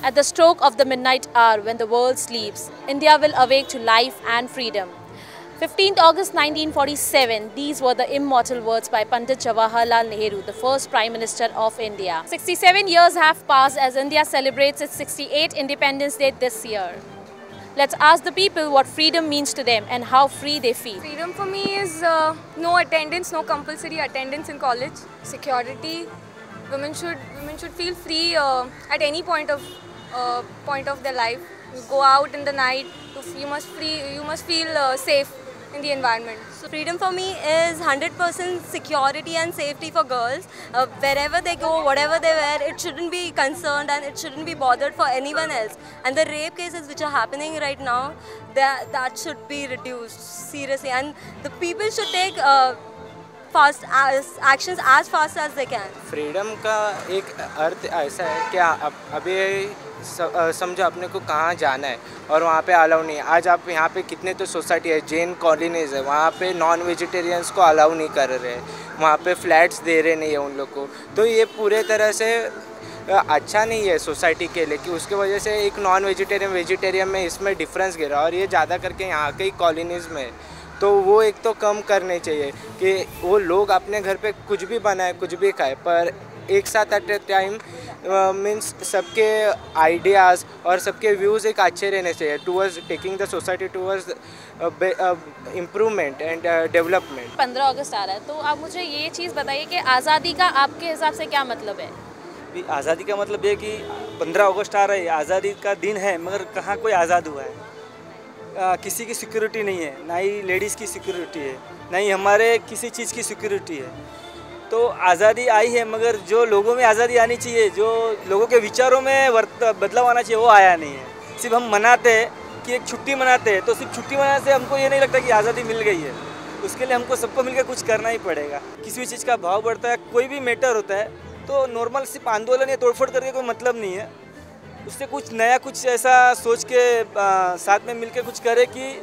At the stroke of the midnight hour when the world sleeps, India will awake to life and freedom. 15th August 1947, these were the immortal words by Pandit Jawaharlal Nehru, the first Prime Minister of India. 67 years have passed as India celebrates its 68th Independence Day this year. Let's ask the people what freedom means to them and how free they feel. Freedom for me is no attendance, no compulsory attendance in college. Security, women should feel free at any point of their life. You go out in the night, you must feel safe in the environment. So freedom for me is 100% security and safety for girls. Wherever they go, whatever they wear, it shouldn't be concerned and it shouldn't be bothered for anyone else. And the rape cases which are happening right now, that should be reduced seriously. And the people should take actions as fast as they can. Freedom का एक अर्थ ऐसा है कि अभी समझो अपने को कहाँ जाना है और वहाँ पे अलाउ नहीं है। आज आप यहाँ पे कितने तो सोसाइटी है, जैन कॉलोनीज है, वहाँ पे नॉन वेजिटेरियंस को अलाउ नहीं कर रहे, वहाँ पे फ्लैट्स दे रहे नहीं है उन लोग को। तो ये पूरे तरह से अच्छा नहीं है सोसाइटी के लिए कि उसके वजह से एक नॉन वेजिटेरियन में इसमें डिफरेंस गिरा और ये ज़्यादा करके यहाँ के कॉलोनीज़ में। तो वो एक तो कम करने चाहिए कि वो लोग अपने घर पे कुछ भी बनाए कुछ भी खाए, पर एक साथ एट ए टाइम मीन्स सबके आइडियाज़ और सबके व्यूज़ एक अच्छे रहने चाहिए towards taking the society towards improvement and development. 15 अगस्त आ रहा है, तो आप मुझे ये चीज़ बताइए कि आज़ादी का आपके हिसाब से क्या मतलब है? आज़ादी का मतलब ये कि 15 अगस्त आ रहा है, आज़ादी का दिन है, मगर कहाँ कोई आज़ाद हुआ है? किसी की सिक्योरिटी नहीं है, ना ही लेडीज़ की सिक्योरिटी है, ना ही हमारे किसी चीज़ की सिक्योरिटी है। तो आज़ादी आई है, मगर जो लोगों में आज़ादी आनी चाहिए, जो लोगों के विचारों में बदलाव आना चाहिए, वो आया नहीं है। सिर्फ हम मनाते हैं कि एक छुट्टी मनाते हैं, तो सिर्फ छुट्टी मनाने से हमको ये नहीं लगता कि आज़ादी मिल गई है। उसके लिए हमको सबको मिलकर कुछ करना ही पड़ेगा। किसी भी चीज़ का भाव बढ़ता है, कोई भी मैटर होता है, तो नॉर्मल सिर्फ आंदोलन या तोड़फोड़ करके कोई मतलब नहीं है। उससे कुछ नया, कुछ ऐसा सोच के साथ में मिलकर कुछ करे कि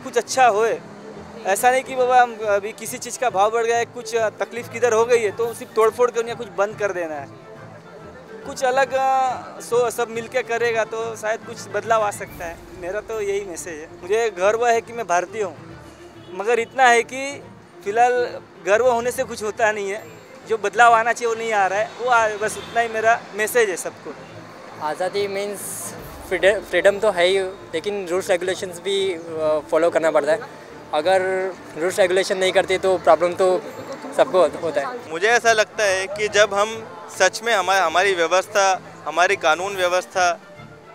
कुछ अच्छा होए। ऐसा नहीं कि बाबा अभी किसी चीज़ का भाव बढ़ गया है, कुछ तकलीफ किधर हो गई है तो सिर्फ तोड़फोड़ करनी है, कुछ बंद कर देना है। कुछ अलग सब मिलके करेगा तो शायद कुछ बदलाव आ सकता है। मेरा तो यही मैसेज है। मुझे गर्व है कि मैं भारतीय हूँ, मगर इतना है कि फ़िलहाल गर्व होने से कुछ होता नहीं है। जो बदलाव आना चाहिए वो नहीं आ रहा है, वो बस उतना ही मेरा मैसेज है सबको। आज़ादी मीन्स फ्रीडम तो है ही, लेकिन रूल्स रेगुलेशंस भी फॉलो करना पड़ता है। अगर रूल्स रेगुलेशन नहीं करते तो प्रॉब्लम तो सबको होता है। मुझे ऐसा लगता है कि जब हम सच में हमारी व्यवस्था, हमारी कानून व्यवस्था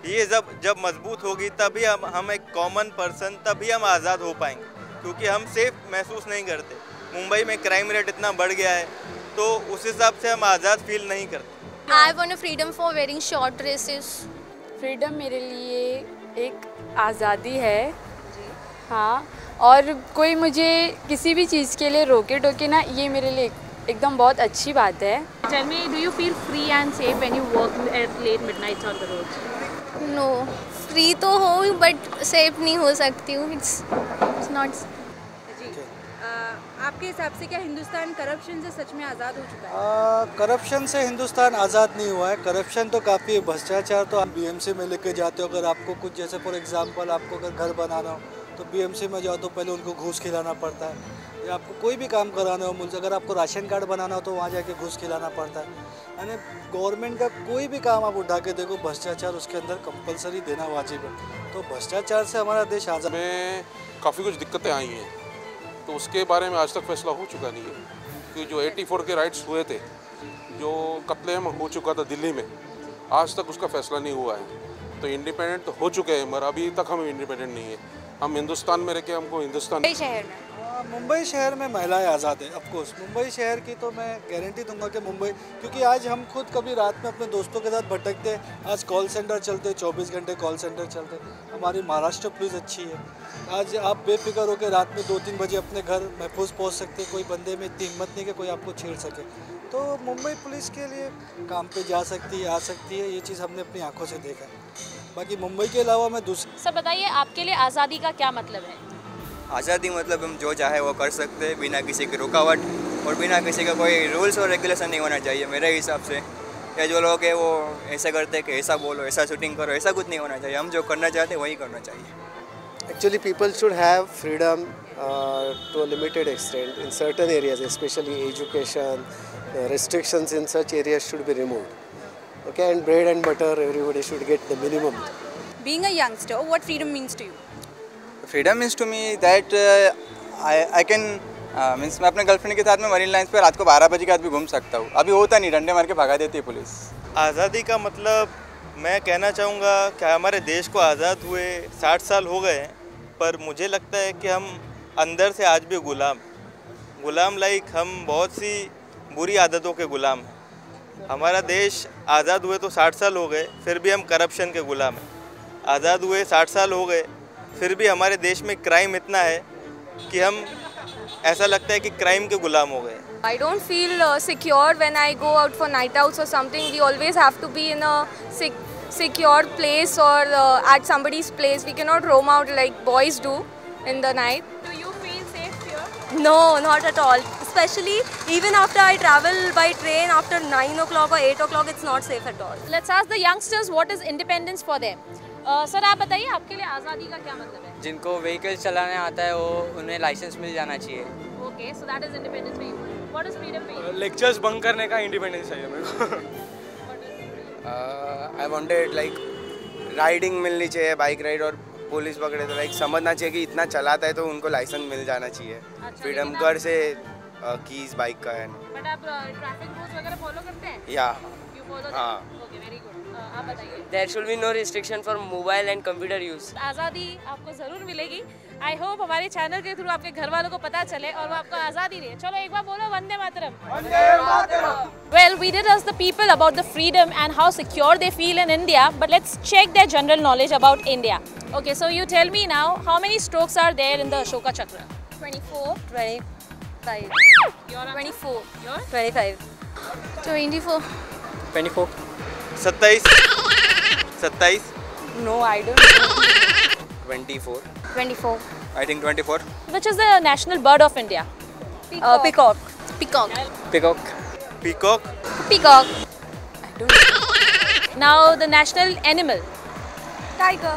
ये जब मजबूत होगी, तभी हम एक कॉमन पर्सन, तभी हम आज़ाद हो पाएंगे। क्योंकि हम सेफ महसूस नहीं करते। मुंबई में क्राइम रेट इतना बढ़ गया है, तो उस हिसाब से हम आज़ाद फील नहीं करते। I want a freedom for wearing short dresses. Freedom मेरे लिए एक आज़ादी है, हाँ, और कोई मुझे किसी भी चीज़ के लिए रोके टोके ना, ये मेरे लिए एकदम बहुत अच्छी बात है। Tell me, do you feel free and safe when you work at late midnights on the roads? No, free तो हो बट सेफ नहीं हो सकती हूँ। It's not. आपके हिसाब से क्या हिंदुस्तान करप्शन से सच में आज़ाद हो चुका है? करप्शन से हिंदुस्तान आज़ाद नहीं हुआ है। करप्शन तो काफ़ी है, भ्रष्टाचार तो आप बीएमसी में लेके जाते हो। अगर आपको कुछ, जैसे फॉर एग्जांपल आपको अगर घर बनाना हो तो बीएमसी में जाओ तो पहले उनको घूस खिलाना पड़ता है। या आपको कोई भी काम कराना हो मुझे, अगर आपको राशन कार्ड बनाना हो तो वहाँ जाके घूस खिलाना पड़ता है। यानी गवर्नमेंट का कोई भी काम आप उठा के देखो, भ्रष्टाचार उसके अंदर कंपलसरी देना वाजिब है। तो भ्रष्टाचार से हमारा देश आज़ाद में काफ़ी कुछ दिक्कतें आई हैं, तो उसके बारे में आज तक फैसला हो चुका नहीं है। कि जो 84 के राइट्स हुए थे, जो कत्लेआम हो चुका था दिल्ली में, आज तक उसका फैसला नहीं हुआ है। तो इंडिपेंडेंट तो हो चुके हैं, मगर अभी तक हम इंडिपेंडेंट नहीं है। हम हिंदुस्तान में रह के हमको हिंदुस्तान मुंबई शहर में महिलाएं आज़ाद है। ऑफकोर्स मुंबई शहर की तो मैं गारंटी दूंगा कि मुंबई, क्योंकि आज हम खुद कभी रात में अपने दोस्तों के साथ भटकते, आज कॉल सेंटर चलते, 24 घंटे कॉल सेंटर चलते। हमारी महाराष्ट्र पुलिस अच्छी है। आज आप बेफिक्र होकर रात में 2-3 बजे अपने घर महफूज पहुंच सकते। कोई बंदे में इतनी हिम्मत नहीं कि कोई आपको छेड़ सके। तो मुंबई पुलिस के लिए काम पे जा सकती है, आ सकती है। ये चीज़ हमने अपनी आंखों से देखा है। बाकी मुंबई के अलावा मैं दूसरी। सर बताइए, आपके लिए आज़ादी का क्या मतलब है? आज़ादी मतलब हम जो चाहे वो कर सकते हैं बिना किसी की रुकावट और बिना किसी का कोई रूल्स और रेगुलेशन नहीं होना चाहिए मेरे हिसाब से। या जो लोग हैं वो ऐसा करते हैं कि ऐसा बोलो, ऐसा शूटिंग करो, ऐसा कुछ नहीं होना चाहिए। हम जो करना चाहते हैं वही करना चाहिए। Actually, people should have freedom to a limited extent in certain areas, especially education. Restrictions in such areas should be removed. Okay, and bread and butter, everybody should get the minimum. Being a youngster, what freedom means to you? Freedom means to me that I can means मैं अपने girlfriend के साथ में marine lines पर रात को 12 बजे के बाद भी घूम सकता हूँ। अभी होता नहीं, डंडे मार के भगा देती है पुलिस। आज़ादी का मतलब मैं कहना चाहूँगा कि हमारे देश को आज़ाद हुए 60 साल हो गए हैं, पर मुझे लगता है कि हम अंदर से आज भी गुलाम लाइक हम बहुत सी बुरी आदतों के गुलाम हैं। हमारा देश आज़ाद हुए तो 60 साल हो गए, फिर भी हम करप्शन के गुलाम हैं। आज़ाद हुए 60 साल हो गए, फिर भी हमारे देश में क्राइम इतना है कि हम ऐसा लगता है कि क्राइम के गुलाम हो गए। I don't feel secure when I go out for night outs or something. We always have to be in a secure place or at somebody's place. We cannot roam out like boys do in the night. Do you feel safe here? No, not at all. Especially even after I travel by train after 9 o'clock or 8 o'clock, it's not safe at all. Let's ask the youngsters what is independence for them. Sir आप बताइए, आपके लिए आज़ादी का क्या मतलब है? जिनको व्हीकल चलाने आता है वो उन्हें लाइसेंस मिल जाना चाहिए। Okay, so that is independence for you. What is freedom for you? Lectures bunk करने का इंडिपेंडेंस चाहिए मेरे को। आई वांटेड लाइक राइडिंग मिलनी चाहिए, बाइक राइड, और पुलिस पकड़े तो लाइक समझना चाहिए कि इतना चलाता है तो उनको लाइसेंस मिल जाना चाहिए। फ्रीडम घर से कीज बाइक का है। बट आप ट्रैफिक रूल्स वगैरह फॉलो करते हैं? या यू फॉलो? हाँ। Okay, very good. आप बताइए। There should be no restriction for mobile and computer use. आज़ादी आपको ज़रूर मिलेगी। आई होप हमारे चैनल के थ्रू आपके घर वालों को पता चले और वो आपको आज़ादी दे। चलो एक बार बोलो Vande Mataram. Vande Mataram. Well, we did ask the people about the freedom and how secure they feel in India, but let's check their general knowledge about India. Okay, so you tell me now, how many strokes are there in the Ashoka Chakra? 24, 25. Your 24. Your? 25. 24. 24. 27. No, I don't know. 24. 24. I think 24. Which is the national bird of India? Peacock. Peacock. Peacock. Peacock. Peacock. Now the national animal. Tiger.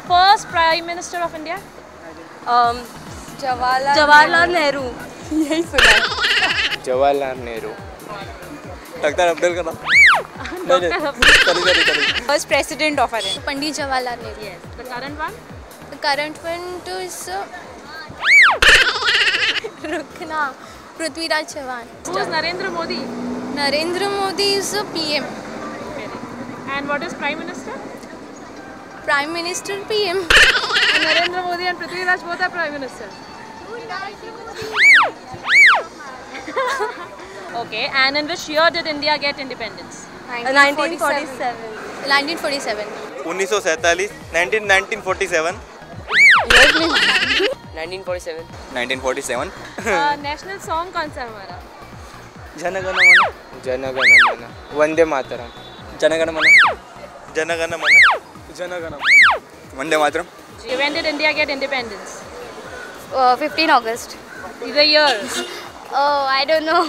First Prime Minister of India? Jawaharlal Nehru. यही सुना है। Jawaharlal Nehru. Doctor Abdul Kalam. नहीं। First president of our India. Pandit Jawaharlal Nehru. Yes. The current one? The current one is Rukna. Prithviraj Chauhan. Who is Narendra Modi? Narendra Modi is a PM. And what is Prime Minister? Prime Minister PM. And Narendra Modi and Prithviraj both are Prime Minister. Okay, and in which year did India get independence? 1947. 1947. 1947. 1947. 1947. 1947. National song कौन सा है हमारा? जन गण मन। जन गण मन। वंदे मातरम। जन गण मन। जन गण मन। जन गण मन। Vande Mataram. When did India get independence? 15 August. The year. Oh, I don't know.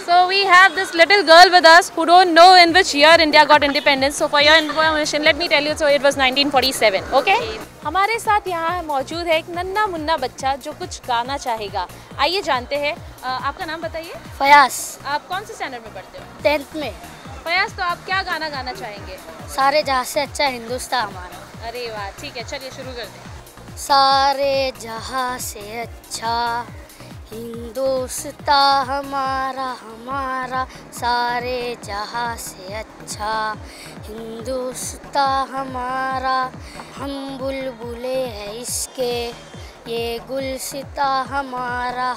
So we have this little girl with us who don't know in which year India got independence. So for your information, let me tell you, so it was 1947. Okay? हमारे साथ यहाँ मौजूद है एक नन्हा मुन्ना बच्चा जो कुछ गाना चाहेगा। आइए जानते हैं। आपका नाम बताइए। फयाज। आप कौन से स्टैंडर्ड में पढ़ते हो? 10th में। फयाज, तो आप क्या गाना गाना चाहेंगे? सारे जहाँ से अच्छा हिंदुस्तान हमारा। अरे वाह, ठीक है, चलिए शुरू कर दें। सारे जहाँ से अच्छा हिंदुस्तान हमारा सारे जहाँ से अच्छा हिंदुस्तान हमारा। हम बुलबुले हैं इसके ये गुलसिता हमारा।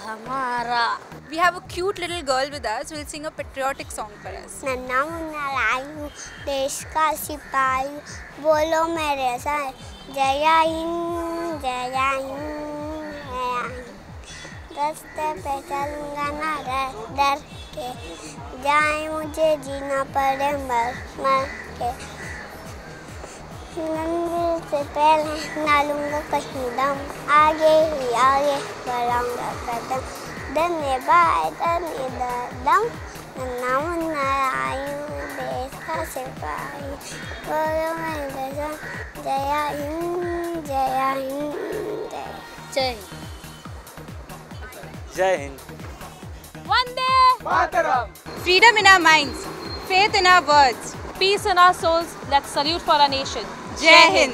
We have a cute little girl with us who will sing a patriotic song for us. नन्हा मुन्ना लायू देश का सिपाही बोलो मेरे साथ जय हिंद जय हिंद। रास्ते पे चलूंगा ना डर के, जाए मुझे जीना पड़े मर मर के, से पहले ना लूँगा कहीं दम, आगे ही आगे बढ़ाऊँगा कदम, धन्य बाय धन्य दम, नन्ना मुन्ना आयु देश का सिपाही, बोलो मैं गजन, जय हिंद जय हिंद जय हिंद। जय Hind. Vande Mataram. Freedom in our minds, faith in our words, peace in our souls. Let's salute for our nation. Jai Hind.